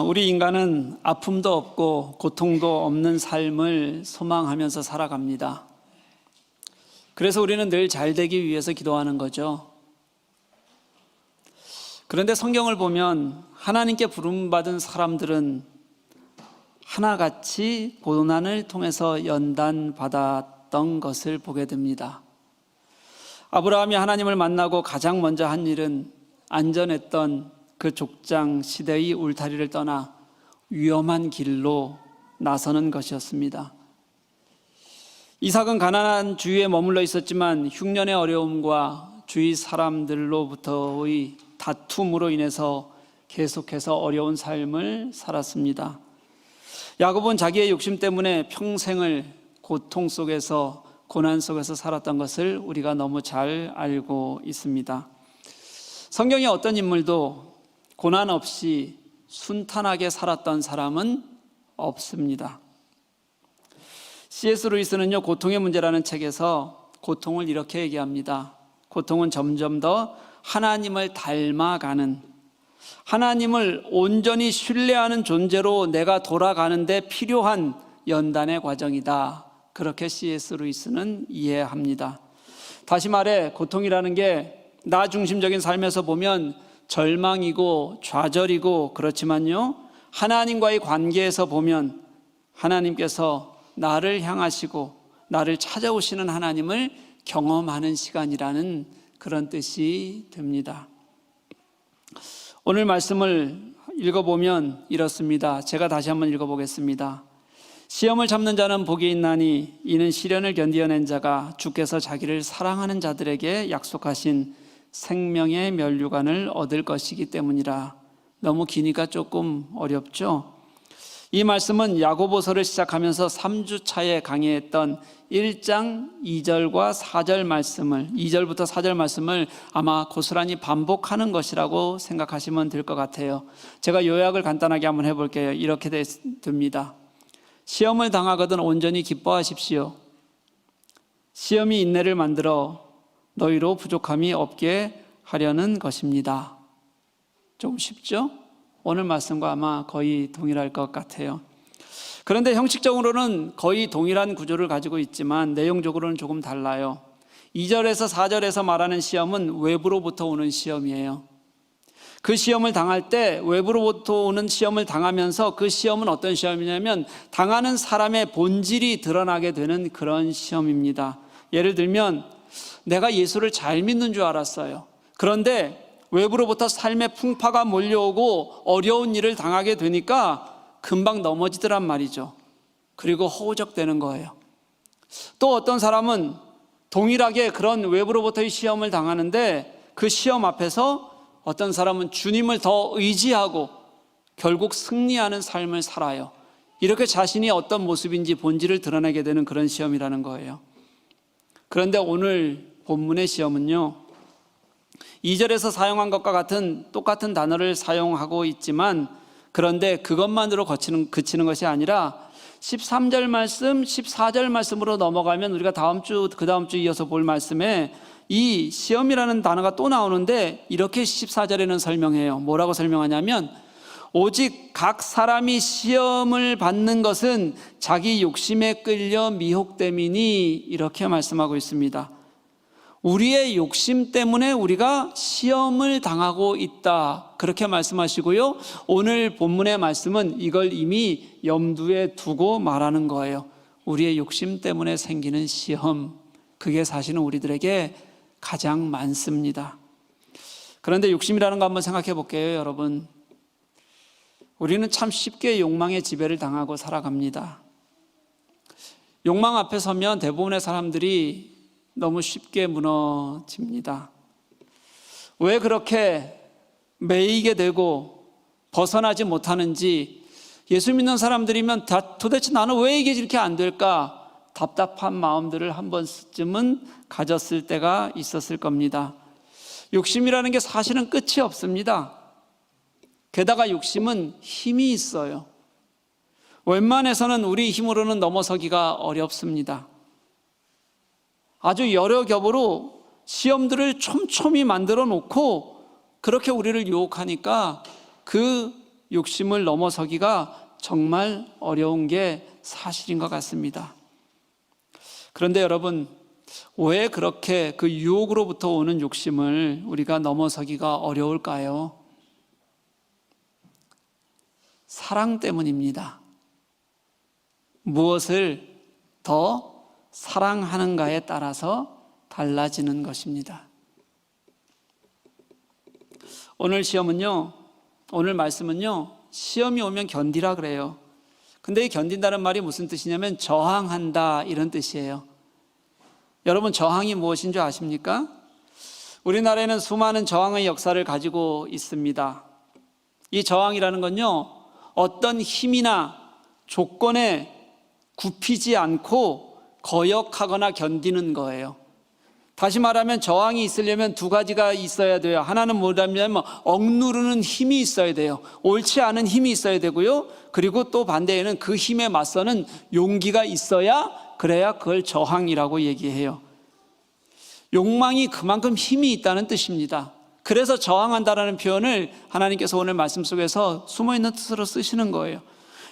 우리 인간은 아픔도 없고 고통도 없는 삶을 소망하면서 살아갑니다. 그래서 우리는 늘 잘 되기 위해서 기도하는 거죠. 그런데 성경을 보면 하나님께 부름받은 사람들은 하나같이 고난을 통해서 연단받았던 것을 보게 됩니다. 아브라함이 하나님을 만나고 가장 먼저 한 일은 안전했던 그 족장 시대의 울타리를 떠나 위험한 길로 나서는 것이었습니다. 이삭은 가나안 주위에 머물러 있었지만 흉년의 어려움과 주위 사람들로부터의 다툼으로 인해서 계속해서 어려운 삶을 살았습니다. 야곱은 자기의 욕심 때문에 평생을 고통 속에서 고난 속에서 살았던 것을 우리가 너무 잘 알고 있습니다. 성경의 어떤 인물도 고난 없이 순탄하게 살았던 사람은 없습니다. C.S. 루이스는요, 고통의 문제라는 책에서 고통을 이렇게 얘기합니다. 고통은 점점 더 하나님을 닮아가는, 하나님을 온전히 신뢰하는 존재로 내가 돌아가는데 필요한 연단의 과정이다. 그렇게 C.S. 루이스는 이해합니다. 다시 말해 고통이라는 게 나 중심적인 삶에서 보면 절망이고 좌절이고 그렇지만요, 하나님과의 관계에서 보면 하나님께서 나를 향하시고 나를 찾아오시는 하나님을 경험하는 시간이라는 그런 뜻이 됩니다. 오늘 말씀을 읽어보면 이렇습니다. 제가 다시 한번 읽어보겠습니다. 시험을 참는 자는 복이 있나니 이는 시련을 견디어낸 자가 주께서 자기를 사랑하는 자들에게 약속하신 생명의 면류관을 얻을 것이기 때문이라. 너무 기니까 조금 어렵죠? 이 말씀은 야고보서를 시작하면서 3주 차에 강의했던 1장 2절과 4절 말씀을, 2절부터 4절 말씀을 아마 고스란히 반복하는 것이라고 생각하시면 될 것 같아요. 제가 요약을 간단하게 한번 해볼게요. 이렇게 됩니다. 시험을 당하거든 온전히 기뻐하십시오. 시험이 인내를 만들어 너희로 부족함이 없게 하려는 것입니다. 좀 쉽죠? 오늘 말씀과 아마 거의 동일할 것 같아요. 그런데 형식적으로는 거의 동일한 구조를 가지고 있지만 내용적으로는 조금 달라요. 2절에서 4절에서 말하는 시험은 외부로부터 오는 시험이에요. 그 시험을 당할 때 외부로부터 오는 시험을 당하면서 그 시험은 어떤 시험이냐면 당하는 사람의 본질이 드러나게 되는 그런 시험입니다. 예를 들면 내가 예수를 잘 믿는 줄 알았어요. 그런데 외부로부터 삶의 풍파가 몰려오고 어려운 일을 당하게 되니까 금방 넘어지더란 말이죠. 그리고 허우적대는 거예요. 또 어떤 사람은 동일하게 그런 외부로부터의 시험을 당하는데 그 시험 앞에서 어떤 사람은 주님을 더 의지하고 결국 승리하는 삶을 살아요. 이렇게 자신이 어떤 모습인지 본질을 드러내게 되는 그런 시험이라는 거예요. 그런데 오늘 본문의 시험은요, 2절에서 사용한 것과 같은 똑같은 단어를 사용하고 있지만 그런데 그것만으로 그치는 것이 아니라 13절 말씀, 14절 말씀으로 넘어가면 우리가 그 다음 주 이어서 볼 말씀에 이 시험이라는 단어가 또 나오는데 이렇게 14절에는 설명해요. 뭐라고 설명하냐면 오직 각 사람이 시험을 받는 것은 자기 욕심에 끌려 미혹됨이니 이렇게 말씀하고 있습니다. 우리의 욕심 때문에 우리가 시험을 당하고 있다, 그렇게 말씀하시고요, 오늘 본문의 말씀은 이걸 이미 염두에 두고 말하는 거예요. 우리의 욕심 때문에 생기는 시험, 그게 사실은 우리들에게 가장 많습니다. 그런데 욕심이라는 거 한번 생각해 볼게요. 여러분, 우리는 참 쉽게 욕망의 지배를 당하고 살아갑니다. 욕망 앞에 서면 대부분의 사람들이 너무 쉽게 무너집니다. 왜 그렇게 매이게 되고 벗어나지 못하는지, 예수 믿는 사람들이면 도대체 나는 왜 이게 이렇게 안 될까? 답답한 마음들을 한 번쯤은 가졌을 때가 있었을 겁니다. 욕심이라는 게 사실은 끝이 없습니다. 게다가 욕심은 힘이 있어요. 웬만해서는 우리 힘으로는 넘어서기가 어렵습니다. 아주 여러 겹으로 시험들을 촘촘히 만들어 놓고 그렇게 우리를 유혹하니까 그 욕심을 넘어서기가 정말 어려운 게 사실인 것 같습니다. 그런데 여러분, 왜 그렇게 그 유혹으로부터 오는 욕심을 우리가 넘어서기가 어려울까요? 사랑 때문입니다. 무엇을 더 사랑하는가에 따라서 달라지는 것입니다. 오늘 말씀은요, 시험이 오면 견디라 그래요. 근데 이 견딘다는 말이 무슨 뜻이냐면 저항한다, 이런 뜻이에요. 여러분, 저항이 무엇인 줄 아십니까? 우리나라에는 수많은 저항의 역사를 가지고 있습니다. 이 저항이라는 건요, 어떤 힘이나 조건에 굽히지 않고 거역하거나 견디는 거예요. 다시 말하면 저항이 있으려면 두 가지가 있어야 돼요. 하나는 뭐냐면 억누르는 힘이 있어야 돼요. 옳지 않은 힘이 있어야 되고요. 그리고 또 반대에는 그 힘에 맞서는 용기가 있어야, 그래야 그걸 저항이라고 얘기해요. 욕망이 그만큼 힘이 있다는 뜻입니다. 그래서 저항한다라는 표현을 하나님께서 오늘 말씀 속에서 숨어있는 뜻으로 쓰시는 거예요.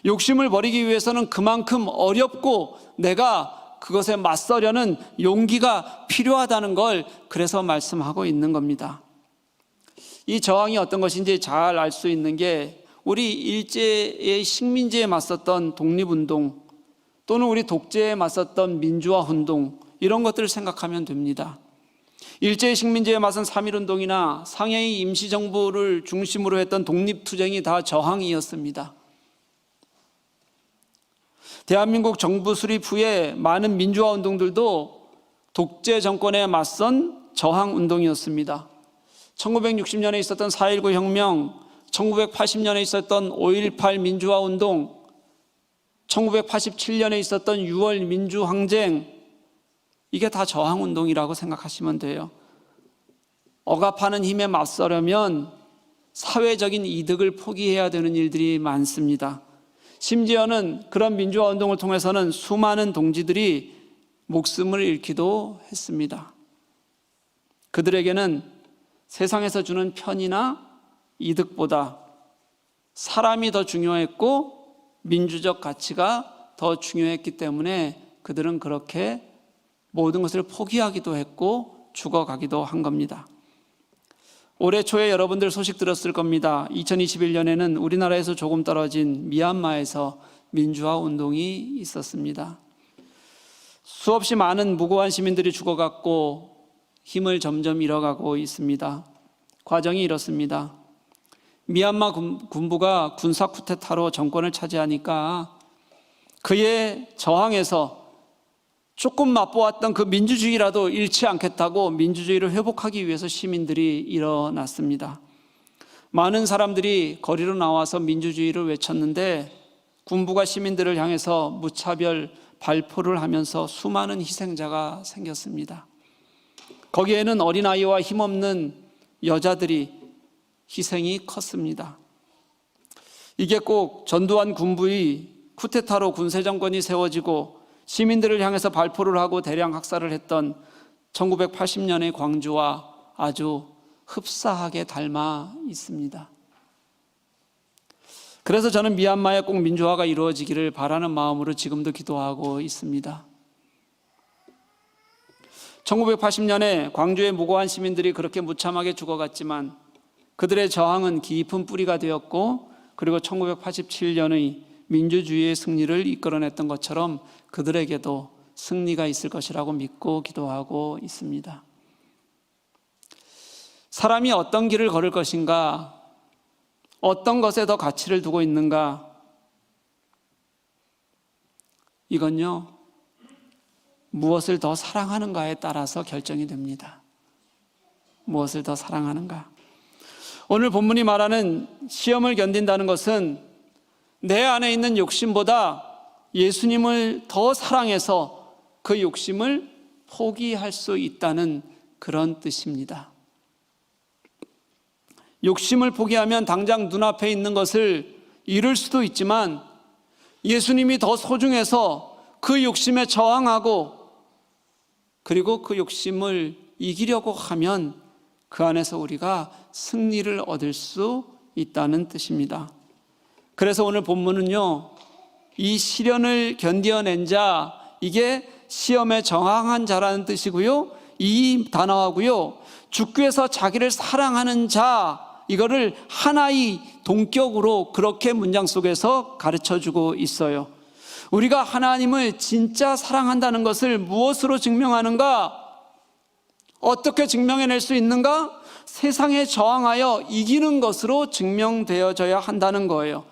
욕심을 버리기 위해서는 그만큼 어렵고 내가 그것에 맞서려는 용기가 필요하다는 걸 그래서 말씀하고 있는 겁니다. 이 저항이 어떤 것인지 잘 알 수 있는 게 우리 일제의 식민지에 맞섰던 독립운동, 또는 우리 독재에 맞섰던 민주화운동, 이런 것들을 생각하면 됩니다. 일제의 식민지에 맞선 3.1운동이나 상해의 임시정부를 중심으로 했던 독립투쟁이 다 저항이었습니다. 대한민국 정부 수립 후에 많은 민주화 운동들도 독재 정권에 맞선 저항 운동이었습니다. 1960년에 있었던 4.19 혁명, 1980년에 있었던 5.18 민주화 운동, 1987년에 있었던 6월 민주항쟁, 이게 다 저항 운동이라고 생각하시면 돼요. 억압하는 힘에 맞서려면 사회적인 이득을 포기해야 되는 일들이 많습니다. 심지어는 그런 민주화 운동을 통해서는 수많은 동지들이 목숨을 잃기도 했습니다. 그들에게는 세상에서 주는 편이나 이득보다 사람이 더 중요했고 민주적 가치가 더 중요했기 때문에 그들은 그렇게 모든 것을 포기하기도 했고 죽어가기도 한 겁니다. 올해 초에 여러분들 소식 들었을 겁니다. 2021년에는 우리나라에서 조금 떨어진 미얀마에서 민주화 운동이 있었습니다. 수없이 많은 무고한 시민들이 죽어갔고 힘을 점점 잃어가고 있습니다. 과정이 이렇습니다. 미얀마 군부가 군사 쿠데타로 정권을 차지하니까 그의 저항에서 조금 맛보았던 그 민주주의라도 잃지 않겠다고 민주주의를 회복하기 위해서 시민들이 일어났습니다. 많은 사람들이 거리로 나와서 민주주의를 외쳤는데 군부가 시민들을 향해서 무차별 발포를 하면서 수많은 희생자가 생겼습니다. 거기에는 어린아이와 힘없는 여자들이 희생이 컸습니다. 이게 꼭 전두환 군부의 쿠데타로 군세정권이 세워지고 시민들을 향해서 발포를 하고 대량 학살을 했던 1980년의 광주와 아주 흡사하게 닮아 있습니다. 그래서 저는 미얀마에 꼭 민주화가 이루어지기를 바라는 마음으로 지금도 기도하고 있습니다. 1980년에 광주의 무고한 시민들이 그렇게 무참하게 죽어갔지만 그들의 저항은 깊은 뿌리가 되었고, 그리고 1987년의 민주주의의 승리를 이끌어냈던 것처럼 그들에게도 승리가 있을 것이라고 믿고 기도하고 있습니다. 사람이 어떤 길을 걸을 것인가, 어떤 것에 더 가치를 두고 있는가, 이건요, 무엇을 더 사랑하는가에 따라서 결정이 됩니다. 무엇을 더 사랑하는가. 오늘 본문이 말하는 시험을 견딘다는 것은 내 안에 있는 욕심보다 예수님을 더 사랑해서 그 욕심을 포기할 수 있다는 그런 뜻입니다. 욕심을 포기하면 당장 눈앞에 있는 것을 잃을 수도 있지만 예수님이 더 소중해서 그 욕심에 저항하고 그리고 그 욕심을 이기려고 하면 그 안에서 우리가 승리를 얻을 수 있다는 뜻입니다. 그래서 오늘 본문은요, 이 시련을 견뎌낸 자, 이게 시험에 저항한 자라는 뜻이고요, 이 단어하고요, 주께서 자기를 사랑하는 자, 이거를 하나의 동격으로 그렇게 문장 속에서 가르쳐주고 있어요. 우리가 하나님을 진짜 사랑한다는 것을 무엇으로 증명하는가? 어떻게 증명해낼 수 있는가? 세상에 저항하여 이기는 것으로 증명되어져야 한다는 거예요.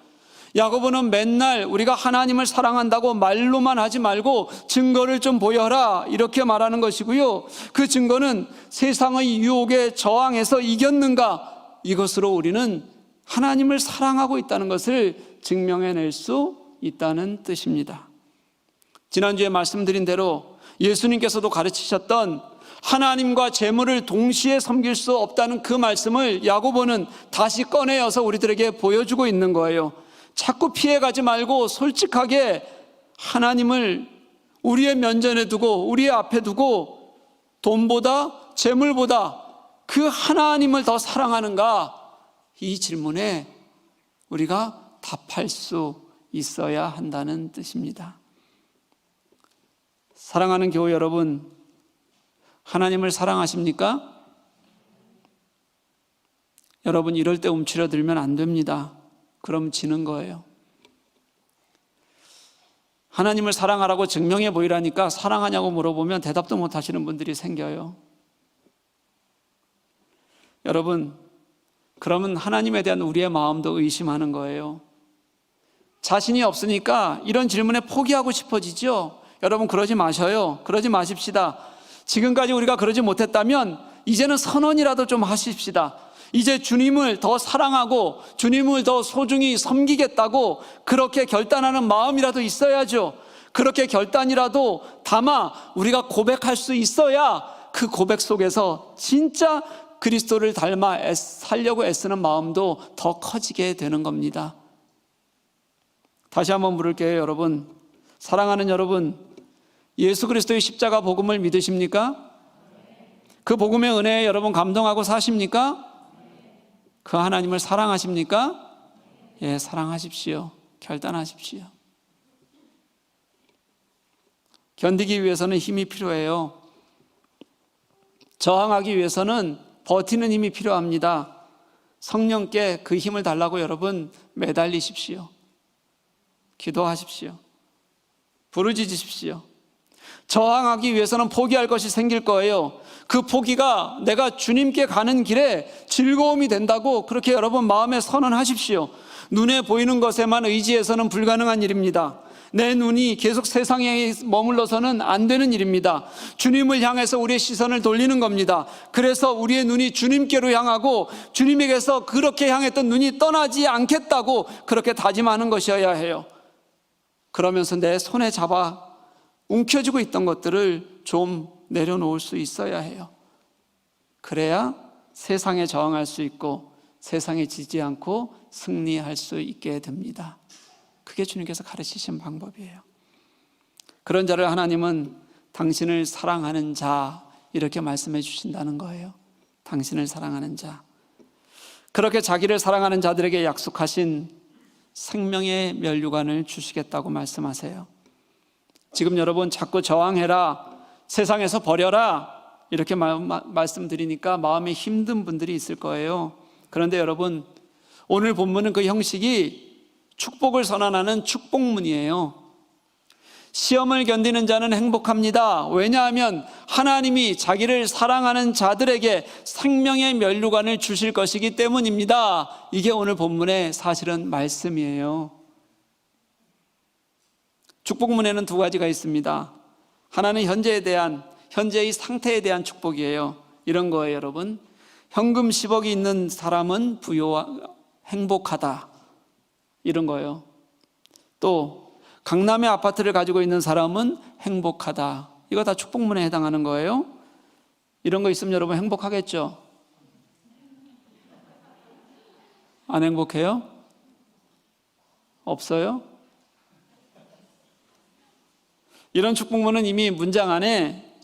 야고보는 맨날 우리가 하나님을 사랑한다고 말로만 하지 말고 증거를 좀 보여라, 이렇게 말하는 것이고요, 그 증거는 세상의 유혹에 저항해서 이겼는가, 이것으로 우리는 하나님을 사랑하고 있다는 것을 증명해낼 수 있다는 뜻입니다. 지난주에 말씀드린 대로 예수님께서도 가르치셨던 하나님과 재물을 동시에 섬길 수 없다는 그 말씀을 야고보는 다시 꺼내어서 우리들에게 보여주고 있는 거예요. 자꾸 피해가지 말고 솔직하게 하나님을 우리의 면전에 두고, 우리의 앞에 두고, 돈보다 재물보다 그 하나님을 더 사랑하는가, 이 질문에 우리가 답할 수 있어야 한다는 뜻입니다. 사랑하는 교회 여러분, 하나님을 사랑하십니까? 여러분, 이럴 때 움츠러들면 안 됩니다. 그럼 지는 거예요. 하나님을 사랑하라고 증명해 보이라니까 사랑하냐고 물어보면 대답도 못 하시는 분들이 생겨요. 여러분, 그러면 하나님에 대한 우리의 마음도 의심하는 거예요. 자신이 없으니까 이런 질문에 포기하고 싶어지죠. 여러분, 그러지 마셔요. 그러지 마십시다. 지금까지 우리가 그러지 못했다면 이제는 선언이라도 좀 하십시다. 이제 주님을 더 사랑하고 주님을 더 소중히 섬기겠다고 그렇게 결단하는 마음이라도 있어야죠. 그렇게 결단이라도 담아 우리가 고백할 수 있어야 그 고백 속에서 진짜 그리스도를 닮아 살려고 애쓰는 마음도 더 커지게 되는 겁니다. 다시 한번 물을게요, 여러분. 사랑하는 여러분, 예수 그리스도의 십자가 복음을 믿으십니까? 그 복음의 은혜에 여러분 감동하고 사십니까? 그 하나님을 사랑하십니까? 예, 사랑하십시오. 결단하십시오. 견디기 위해서는 힘이 필요해요. 저항하기 위해서는 버티는 힘이 필요합니다. 성령께 그 힘을 달라고 여러분 매달리십시오. 기도하십시오. 부르짖으십시오. 저항하기 위해서는 포기할 것이 생길 거예요. 그 포기가 내가 주님께 가는 길에 즐거움이 된다고 그렇게 여러분 마음에 선언하십시오. 눈에 보이는 것에만 의지해서는 불가능한 일입니다. 내 눈이 계속 세상에 머물러서는 안 되는 일입니다. 주님을 향해서 우리의 시선을 돌리는 겁니다. 그래서 우리의 눈이 주님께로 향하고 주님에게서 그렇게 향했던 눈이 떠나지 않겠다고 그렇게 다짐하는 것이어야 해요. 그러면서 내 손에 잡아 움켜쥐고 있던 것들을 좀 내려놓을 수 있어야 해요. 그래야 세상에 저항할 수 있고 세상에 지지 않고 승리할 수 있게 됩니다. 그게 주님께서 가르치신 방법이에요. 그런 자를 하나님은 당신을 사랑하는 자, 이렇게 말씀해 주신다는 거예요. 당신을 사랑하는 자. 그렇게 자기를 사랑하는 자들에게 약속하신 생명의 면류관을 주시겠다고 말씀하세요. 지금 여러분 자꾸 저항해라, 세상에서 버려라, 이렇게 말씀드리니까 마음이 힘든 분들이 있을 거예요. 그런데 여러분, 오늘 본문은 그 형식이 축복을 선언하는 축복문이에요. 시험을 견디는 자는 행복합니다. 왜냐하면 하나님이 자기를 사랑하는 자들에게 생명의 면류관을 주실 것이기 때문입니다. 이게 오늘 본문의 사실은 말씀이에요. 축복문에는 두 가지가 있습니다. 하나는 현재의 상태에 대한 축복이에요. 이런 거예요, 여러분. 현금 10억이 있는 사람은 행복하다, 이런 거예요. 또 강남의 아파트를 가지고 있는 사람은 행복하다. 이거 다 축복문에 해당하는 거예요. 이런 거 있으면 여러분 행복하겠죠? 안 행복해요? 없어요? 이런 축복문은 이미 문장 안에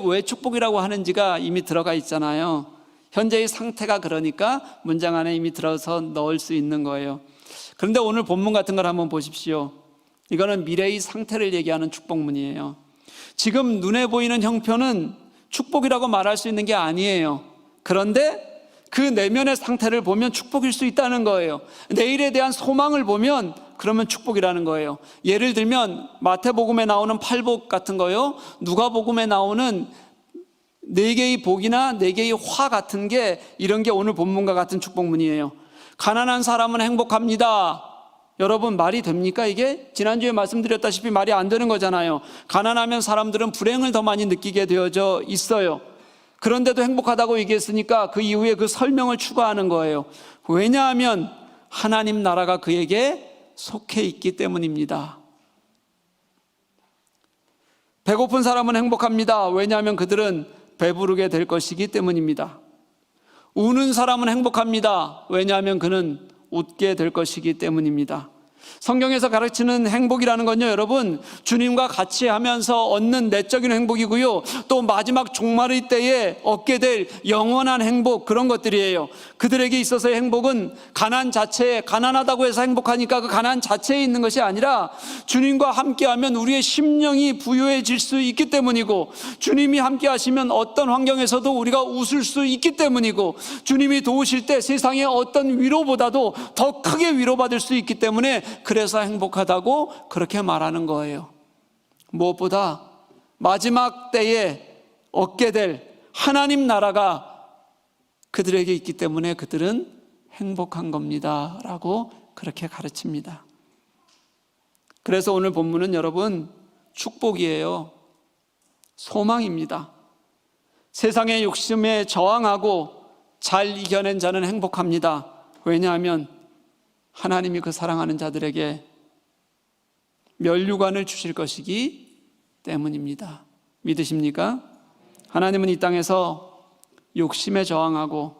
왜 축복이라고 하는지가 이미 들어가 있잖아요. 현재의 상태가 그러니까 문장 안에 이미 들어서 넣을 수 있는 거예요. 그런데 오늘 본문 같은 걸 한번 보십시오. 이거는 미래의 상태를 얘기하는 축복문이에요. 지금 눈에 보이는 형편은 축복이라고 말할 수 있는 게 아니에요. 그런데 그 내면의 상태를 보면 축복일 수 있다는 거예요. 내일에 대한 소망을 보면 그러면 축복이라는 거예요. 예를 들면 마태복음에 나오는 팔복 같은 거요, 누가복음에 나오는 4개의 복이나 4개의 화 같은 게, 이런 게 오늘 본문과 같은 축복문이에요. 가난한 사람은 행복합니다. 여러분, 말이 됩니까 이게? 지난주에 말씀드렸다시피 말이 안 되는 거잖아요. 가난하면 사람들은 불행을 더 많이 느끼게 되어져 있어요. 그런데도 행복하다고 얘기했으니까 그 이후에 그 설명을 추가하는 거예요. 왜냐하면 하나님 나라가 그에게 속해 있기 때문입니다. 배고픈 사람은 행복합니다. 왜냐하면 그들은 배부르게 될 것이기 때문입니다. 우는 사람은 행복합니다. 왜냐하면 그는 웃게 될 것이기 때문입니다. 성경에서 가르치는 행복이라는 건요, 여러분, 주님과 같이 하면서 얻는 내적인 행복이고요, 또 마지막 종말의 때에 얻게 될 영원한 행복, 그런 것들이에요. 그들에게 있어서의 행복은 가난 자체에, 가난하다고 해서 행복하니까 그 가난 자체에 있는 것이 아니라 주님과 함께하면 우리의 심령이 부유해질 수 있기 때문이고, 주님이 함께 하시면 어떤 환경에서도 우리가 웃을 수 있기 때문이고, 주님이 도우실 때 세상의 어떤 위로보다도 더 크게 위로받을 수 있기 때문에, 그래서 행복하다고 그렇게 말하는 거예요. 무엇보다 마지막 때에 얻게 될 하나님 나라가 그들에게 있기 때문에 그들은 행복한 겁니다 라고 그렇게 가르칩니다. 그래서 오늘 본문은 여러분, 축복이에요. 소망입니다. 세상의 욕심에 저항하고 잘 이겨낸 자는 행복합니다. 왜냐하면 하나님이 그 사랑하는 자들에게 면류관을 주실 것이기 때문입니다. 믿으십니까? 하나님은 이 땅에서 욕심에 저항하고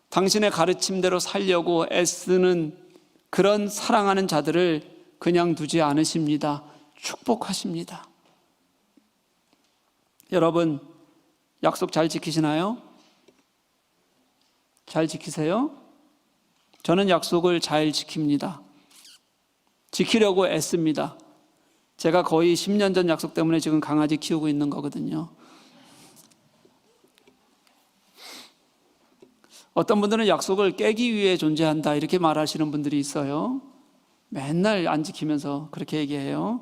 당신의 가르침대로 살려고 애쓰는 그런 사랑하는 자들을 그냥 두지 않으십니다. 축복하십니다. 여러분, 약속 잘 지키시나요? 잘 지키세요? 저는 약속을 잘 지킵니다. 지키려고 애씁니다. 제가 거의 10년 전 약속 때문에 지금 강아지 키우고 있는 거거든요. 어떤 분들은 약속을 깨기 위해 존재한다 이렇게 말하시는 분들이 있어요. 맨날 안 지키면서 그렇게 얘기해요.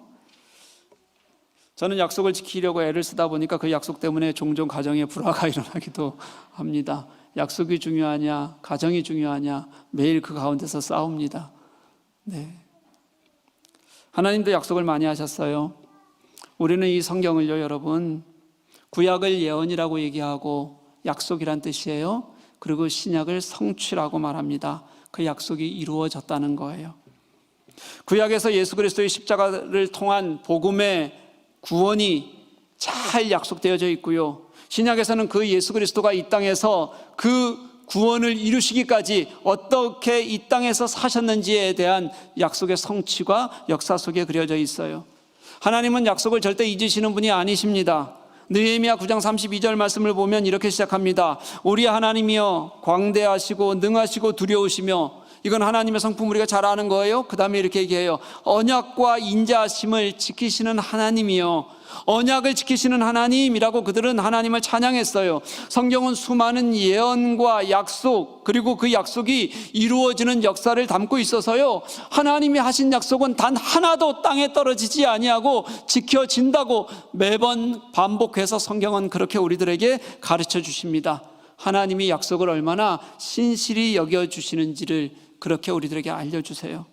저는 약속을 지키려고 애를 쓰다 보니까 그 약속 때문에 종종 가정에 불화가 일어나기도 합니다. 약속이 중요하냐, 가정이 중요하냐, 매일 그 가운데서 싸웁니다. 네. 하나님도 약속을 많이 하셨어요. 우리는 이 성경을요, 여러분, 구약을 예언이라고 얘기하고 약속이란 뜻이에요. 그리고 신약을 성취라고 말합니다. 그 약속이 이루어졌다는 거예요. 구약에서 예수 그리스도의 십자가를 통한 복음의 구원이 잘 약속되어져 있고요, 신약에서는 그 예수 그리스도가 이 땅에서 그 구원을 이루시기까지 어떻게 이 땅에서 사셨는지에 대한 약속의 성취가 역사 속에 그려져 있어요. 하나님은 약속을 절대 잊으시는 분이 아니십니다. 느헤미야 9장 32절 말씀을 보면 이렇게 시작합니다. 우리 하나님이여 광대하시고 능하시고 두려우시며, 이건 하나님의 성품 우리가 잘 아는 거예요. 그 다음에 이렇게 얘기해요. 언약과 인자하심을 지키시는 하나님이요, 언약을 지키시는 하나님이라고 그들은 하나님을 찬양했어요. 성경은 수많은 예언과 약속, 그리고 그 약속이 이루어지는 역사를 담고 있어서요, 하나님이 하신 약속은 단 하나도 땅에 떨어지지 아니하고 지켜진다고 매번 반복해서 성경은 그렇게 우리들에게 가르쳐 주십니다. 하나님이 약속을 얼마나 신실히 여겨주시는지를 그렇게 우리들에게 알려주세요.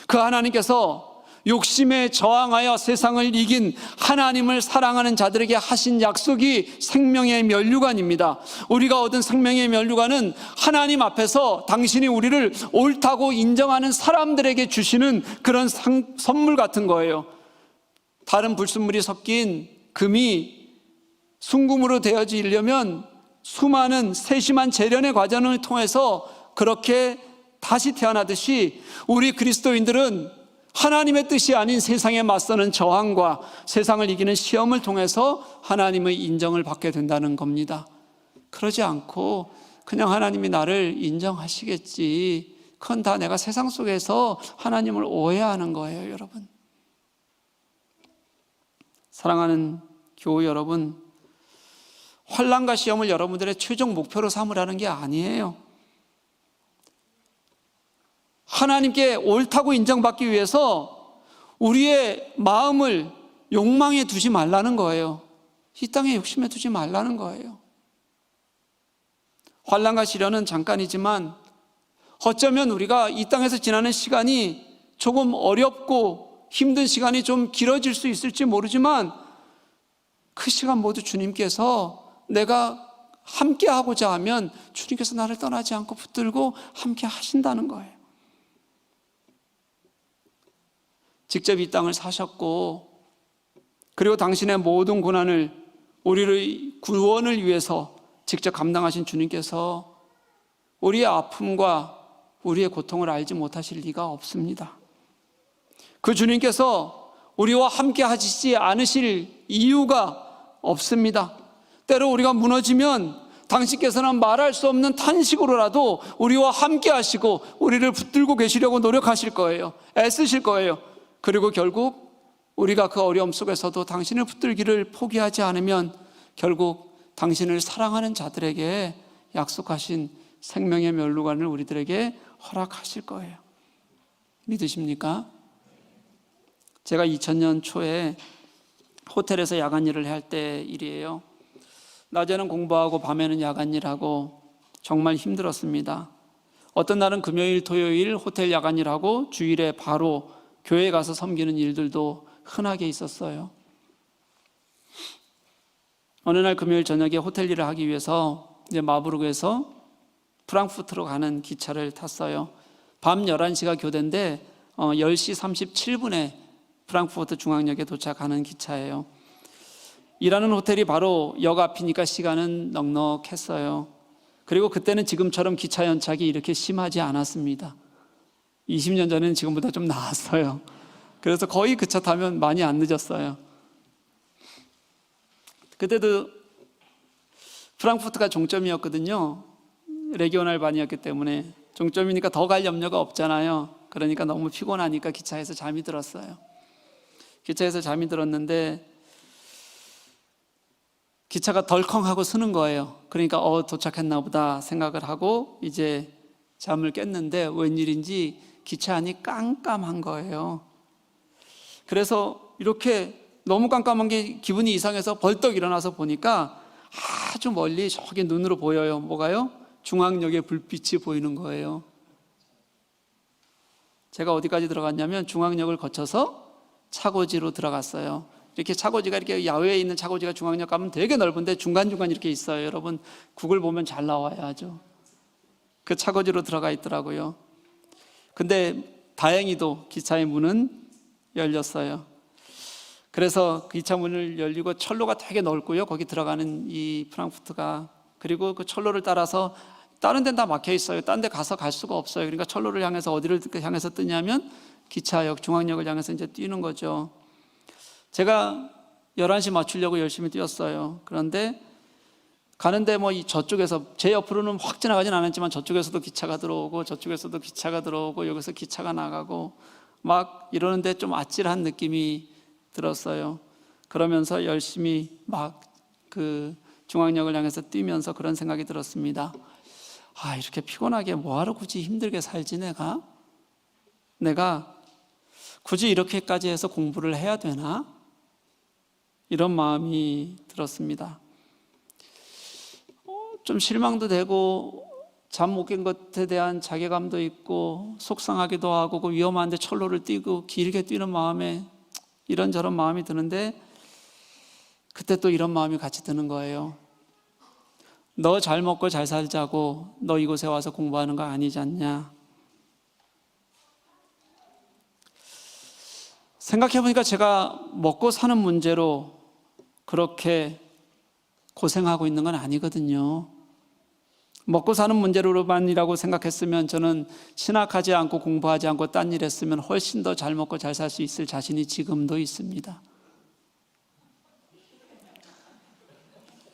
그 하나님께서 욕심에 저항하여 세상을 이긴 하나님을 사랑하는 자들에게 하신 약속이 생명의 면류관입니다. 우리가 얻은 생명의 면류관은 하나님 앞에서 당신이 우리를 옳다고 인정하는 사람들에게 주시는 그런 선물 같은 거예요. 다른 불순물이 섞인 금이 순금으로 되어지려면 수많은 세심한 재련의 과정을 통해서 그렇게 다시 태어나듯이, 우리 그리스도인들은 하나님의 뜻이 아닌 세상에 맞서는 저항과 세상을 이기는 시험을 통해서 하나님의 인정을 받게 된다는 겁니다. 그러지 않고 그냥 하나님이 나를 인정하시겠지, 그건 다 내가 세상 속에서 하나님을 오해하는 거예요, 여러분. 사랑하는 교우 여러분, 환난과 시험을 여러분들의 최종 목표로 삼으라는 게 아니에요. 하나님께 옳다고 인정받기 위해서 우리의 마음을 욕망에 두지 말라는 거예요. 이 땅에 욕심에 두지 말라는 거예요. 환난과 시련은 잠깐이지만 어쩌면 우리가 이 땅에서 지나는 시간이 조금 어렵고 힘든 시간이 좀 길어질 수 있을지 모르지만 그 시간 모두 주님께서 내가 함께 하고자 하면 주님께서 나를 떠나지 않고 붙들고 함께 하신다는 거예요. 직접 이 땅을 사셨고 그리고 당신의 모든 고난을 우리의 구원을 위해서 직접 감당하신 주님께서 우리의 아픔과 우리의 고통을 알지 못하실 리가 없습니다. 그 주님께서 우리와 함께 하시지 않으실 이유가 없습니다. 때로 우리가 무너지면 당신께서는 말할 수 없는 탄식으로라도 우리와 함께 하시고 우리를 붙들고 계시려고 노력하실 거예요. 애쓰실 거예요. 그리고 결국 우리가 그 어려움 속에서도 당신을 붙들기를 포기하지 않으면 결국 당신을 사랑하는 자들에게 약속하신 생명의 멸루관을 우리들에게 허락하실 거예요. 믿으십니까? 제가 2000년 초에 호텔에서 야간 일을 할 때 일이에요. 낮에는 공부하고 밤에는 야간 일하고 정말 힘들었습니다. 어떤 날은 금요일, 토요일 호텔 야간 일하고 주일에 바로 교회 가서 섬기는 일들도 흔하게 있었어요. 어느 날 금요일 저녁에 호텔 일을 하기 위해서 이제 마부르크에서 프랑크푸르트로 가는 기차를 탔어요. 밤 11시가 교대인데 10시 37분에 프랑크푸르트 중앙역에 도착하는 기차예요. 일하는 호텔이 바로 역 앞이니까 시간은 넉넉했어요. 그리고 그때는 지금처럼 기차 연착이 이렇게 심하지 않았습니다. 20년 전에는 지금보다 좀 나았어요. 그래서 거의 그 차 타면 많이 안 늦었어요. 그때도 프랑크푸르트가 종점이었거든요. 레기오날 반이었기 때문에 종점이니까 더 갈 염려가 없잖아요. 그러니까 너무 피곤하니까 기차에서 잠이 들었어요. 기차에서 잠이 들었는데 기차가 덜컹하고 서는 거예요. 그러니까 도착했나 보다 생각을 하고 이제 잠을 깼는데 웬일인지 기차 안이 깜깜한 거예요. 그래서 이렇게 너무 깜깜한 게 기분이 이상해서 벌떡 일어나서 보니까 아주 멀리 저기 눈으로 보여요. 뭐가요? 중앙역의 불빛이 보이는 거예요. 제가 어디까지 들어갔냐면 중앙역을 거쳐서 차고지로 들어갔어요. 이렇게 차고지가 이렇게 야외에 있는 차고지가 중앙역 가면 되게 넓은데 중간중간 이렇게 있어요. 여러분 구글 보면 잘 나와요. 아주 그 차고지로 들어가 있더라고요. 근데 다행히도 기차의 문은 열렸어요. 그래서 기차 문을 열리고 철로가 되게 넓고요. 거기 들어가는 이 프랑크푸르트가, 그리고 그 철로를 따라서 다른 데는 다 막혀 있어요. 딴 데 가서 갈 수가 없어요. 그러니까 철로를 향해서 어디를 향해서 뜨냐면 기차역, 중앙역을 향해서 이제 뛰는 거죠. 제가 11시 맞추려고 열심히 뛰었어요. 그런데 가는데 저쪽에서 제 옆으로는 확 지나가진 않았지만 저쪽에서도 기차가 들어오고 저쪽에서도 기차가 들어오고 여기서 기차가 나가고 막 이러는데 좀 아찔한 느낌이 들었어요. 그러면서 열심히 막 그 중앙역을 향해서 뛰면서 그런 생각이 들었습니다. 이렇게 피곤하게 뭐하러 굳이 힘들게 살지 내가 굳이 이렇게까지 해서 공부를 해야 되나? 이런 마음이 들었습니다. 좀 실망도 되고 잠 못 깬 것에 대한 자괴감도 있고 속상하기도 하고 그 위험한데 철로를 뛰고 길게 뛰는 마음에 이런저런 마음이 드는데 그때 또 이런 마음이 같이 드는 거예요. 너 잘 먹고 잘 살자고 너 이곳에 와서 공부하는 거 아니지 않냐? 생각해보니까 제가 먹고 사는 문제로 그렇게 고생하고 있는 건 아니거든요. 먹고 사는 문제로만이라고 생각했으면 저는 신학하지 않고 공부하지 않고 딴 일 했으면 훨씬 더 잘 먹고 잘 살 수 있을 자신이 지금도 있습니다.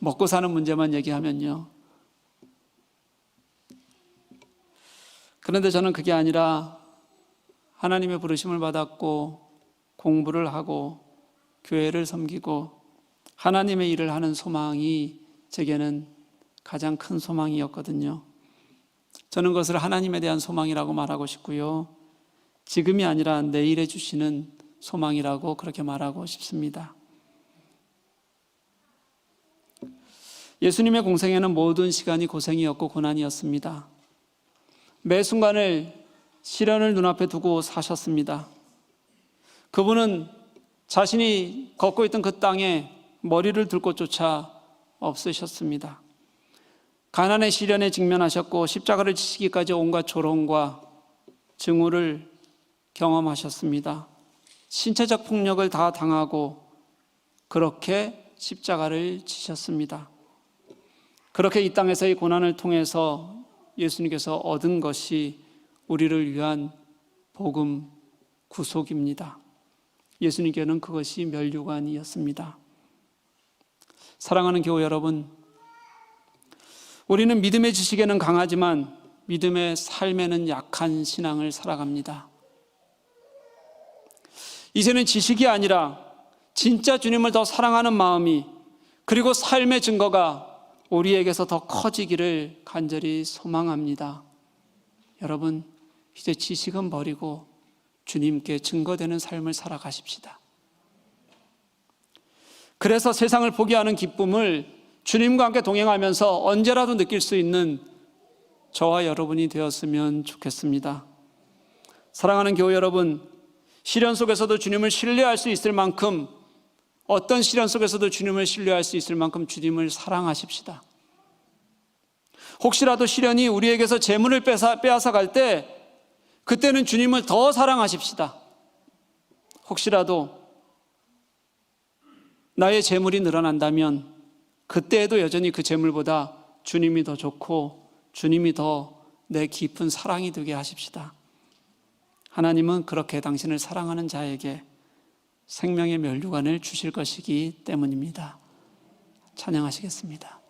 먹고 사는 문제만 얘기하면요. 그런데 저는 그게 아니라 하나님의 부르심을 받았고 공부를 하고 교회를 섬기고 하나님의 일을 하는 소망이 제게는 가장 큰 소망이었거든요. 저는 그것을 하나님에 대한 소망이라고 말하고 싶고요. 지금이 아니라 내일에 주시는 소망이라고 그렇게 말하고 싶습니다. 예수님의 공생에는 모든 시간이 고생이었고 고난이었습니다. 매 순간을 시련을 눈앞에 두고 사셨습니다. 그분은 자신이 걷고 있던 그 땅에 머리를 들 곳조차 없으셨습니다. 가난의 시련에 직면하셨고 십자가를 지시기까지 온갖 조롱과 증오를 경험하셨습니다. 신체적 폭력을 다 당하고 그렇게 십자가를 지셨습니다. 그렇게 이 땅에서의 고난을 통해서 예수님께서 얻은 것이 우리를 위한 복음 구속입니다. 예수님께는 그것이 면류관이었습니다. 사랑하는 교회 여러분, 우리는 믿음의 지식에는 강하지만 믿음의 삶에는 약한 신앙을 살아갑니다. 이제는 지식이 아니라 진짜 주님을 더 사랑하는 마음이, 그리고 삶의 증거가 우리에게서 더 커지기를 간절히 소망합니다. 여러분, 이제 지식은 버리고 주님께 증거되는 삶을 살아가십시다. 그래서 세상을 포기하는 기쁨을 주님과 함께 동행하면서 언제라도 느낄 수 있는 저와 여러분이 되었으면 좋겠습니다. 사랑하는 교회 여러분, 시련 속에서도 주님을 신뢰할 수 있을 만큼, 어떤 시련 속에서도 주님을 신뢰할 수 있을 만큼 주님을 사랑하십시다. 혹시라도 시련이 우리에게서 재물을 빼앗아 갈 때 그때는 주님을 더 사랑하십시다. 혹시라도 나의 재물이 늘어난다면 그때에도 여전히 그 재물보다 주님이 더 좋고 주님이 더 내 깊은 사랑이 되게 하십시다. 하나님은 그렇게 당신을 사랑하는 자에게 생명의 면류관을 주실 것이기 때문입니다. 찬양하시겠습니다.